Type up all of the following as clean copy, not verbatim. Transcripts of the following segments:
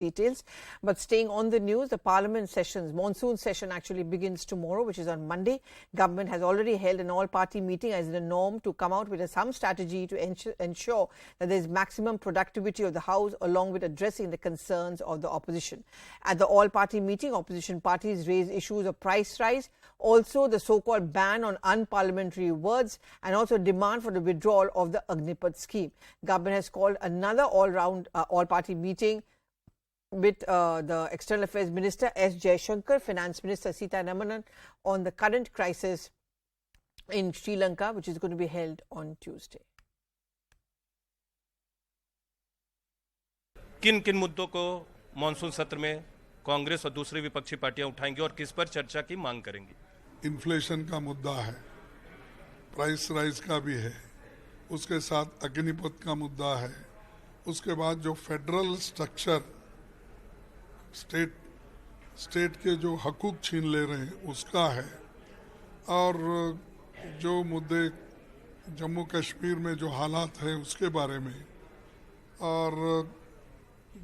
details. But staying on the news, the Parliament sessions, monsoon session actually begins tomorrow, which is on Monday. Government has already held an all-party meeting as the norm to come out with some strategy to ensure that there is maximum productivity of the House along with addressing the concerns of the opposition. At the all-party meeting, opposition parties raised issues of price rise, also the so-called ban on unparliamentary words, and also demand for the withdrawal of the Agnipath scheme. Government has called another all-round all-party meeting with the External Affairs Minister S. Jaishankar, Finance Minister Sitaraman on the current crisis in Sri Lanka, which is going to be held on Tuesday. किन किन मुद्दों को monsoon सत्र में कांग्रेस और दूसरी विपक्षी पार्टियां उठाएंगी और किस पर चर्चा की मांग करेंगी? इन्फ्लेशन का मुद्दा है, प्राइस राइज का भी है, उसके साथ अग्निपथ का मुद्दा है, उसके बाद जो फेडरल स्ट्रक्चर स्टेट के जो हकूक छीन ले रहे हैं उसका है, और जो मुद्दे जम्मू कश्मीर में जो हालात हैं उसके बारे में, और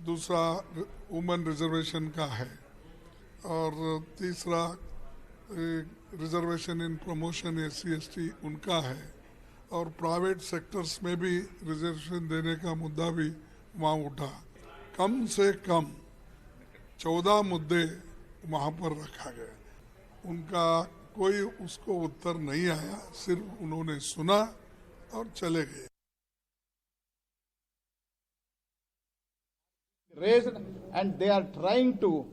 दूसरा वुमेन रिजर्वेशन का है, और तीसरा रिजर्वेशन इन प्रमोशन SC/ST उनका है, और प्राइवेट सेक्टर्स में भी रिजर्वेशन देने का मुद्दा भी वहाँ उठा। कम से कम 14 मुद्दे वहाँ पर रखा गया, उनका कोई उसको उत्तर नहीं आया, सिर्फ उन्होंने सुना और चले गए। Raised, and they are trying to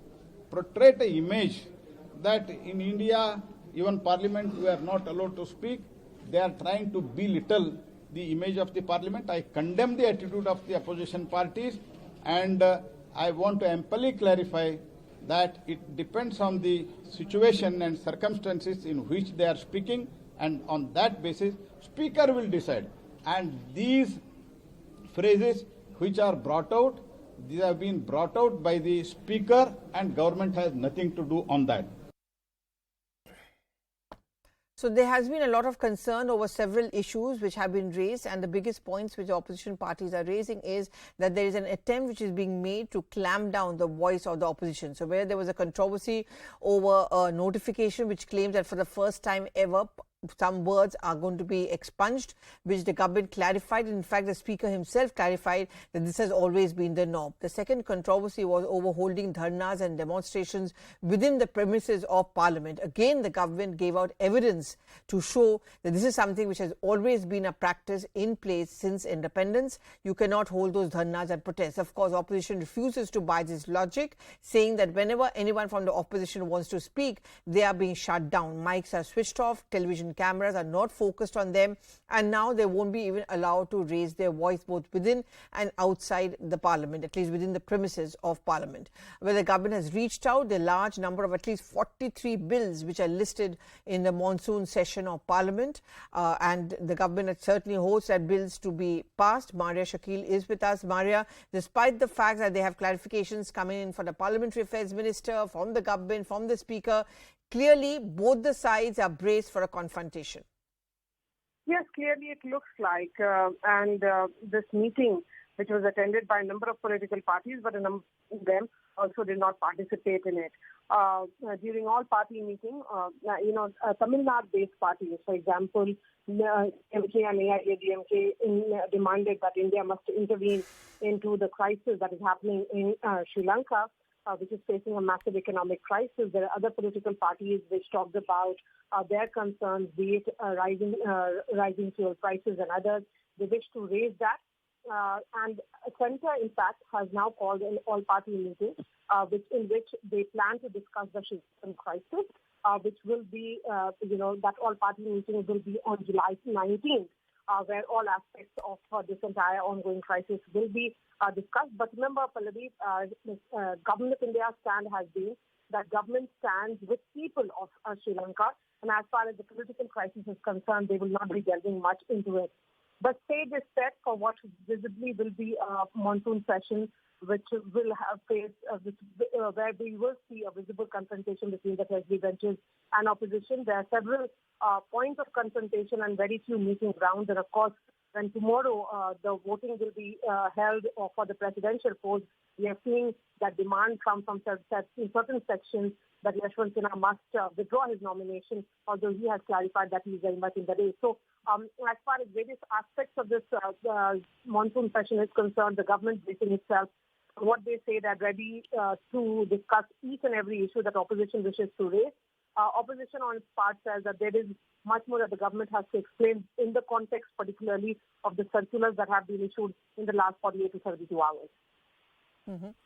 portray the image that in India, even Parliament, we are not allowed to speak. They are trying to belittle the image of the Parliament. I condemn the attitude of the opposition parties, and I want to amply clarify that it depends on the situation and circumstances in which they are speaking, and on that basis, Speaker will decide. And these phrases which are brought out, these have been brought out by the Speaker, and government has nothing to do on that. So there has been a lot of concern over several issues which have been raised, and the biggest points which the opposition parties are raising is that there is an attempt which is being made to clamp down the voice of the opposition. So where there was a controversy over a notification which claims that for the first time ever some words are going to be expunged, which the government clarified. In fact, the Speaker himself clarified that this has always been the norm. The second controversy was over holding dharnas and demonstrations within the premises of Parliament. Again, the government gave out evidence to show that this is something which has always been a practice in place since independence. You cannot hold those dharnas and protests. Of course, opposition refuses to buy this logic, saying that whenever anyone from the opposition wants to speak, they are being shut down. Mics are switched off, television cameras are not focused on them, and now they won't be even allowed to raise their voice both within and outside the Parliament, at least within the premises of Parliament. Where the government has reached out, the large number of at least 43 bills which are listed in the monsoon session of Parliament, and the government certainly hopes that bills to be passed. Maria Shakil is with us. Maria, despite the fact that they have clarifications coming in from the Parliamentary Affairs Minister, from the government, from the Speaker, clearly both the sides are braced for a confrontation. Yes, clearly it looks like, this meeting, which was attended by a number of political parties, but a number of them also did not participate in it. During all party meeting, Tamil Nadu-based parties, for example, MK and AIADMK demanded that India must intervene into the crisis that is happening in Sri Lanka, which is facing a massive economic crisis. There are other political parties which talked about their concerns, be it rising fuel prices and others. They wish to raise that. And Centre, in fact, has now called an all-party meeting in which they plan to discuss the Sri Lankan crisis, which will be, that all-party meeting will be on July 19th. Where all aspects of this entire ongoing crisis will be discussed. But remember, Pallavi, Government of India's stand has been that government stands with people of Sri Lanka, and as far as the political crisis is concerned, they will not be delving much into it. The stage is set for what visibly will be a monsoon session, which will have where we will see a visible confrontation between the Treasury benches and opposition. There are several points of confrontation and very few meeting grounds. And of course, when tomorrow the voting will be held for the presidential post, we are seeing that demand come from in certain sections that Yashwant Sinha must withdraw his nomination, although he has clarified that he is very much in the race. So, as far as various aspects of this monsoon session is concerned, the government bracing itself, what they say, they're ready to discuss each and every issue that opposition wishes to raise. Opposition on its part says that there is much more that the government has to explain in the context, particularly of the circulars that have been issued in the last 48 to 72 hours.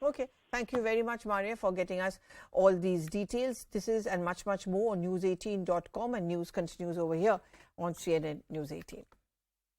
Okay. Thank you very much, Maria, for getting us all these details. This is and much, much more on news18.com, and news continues over here on CNN News 18.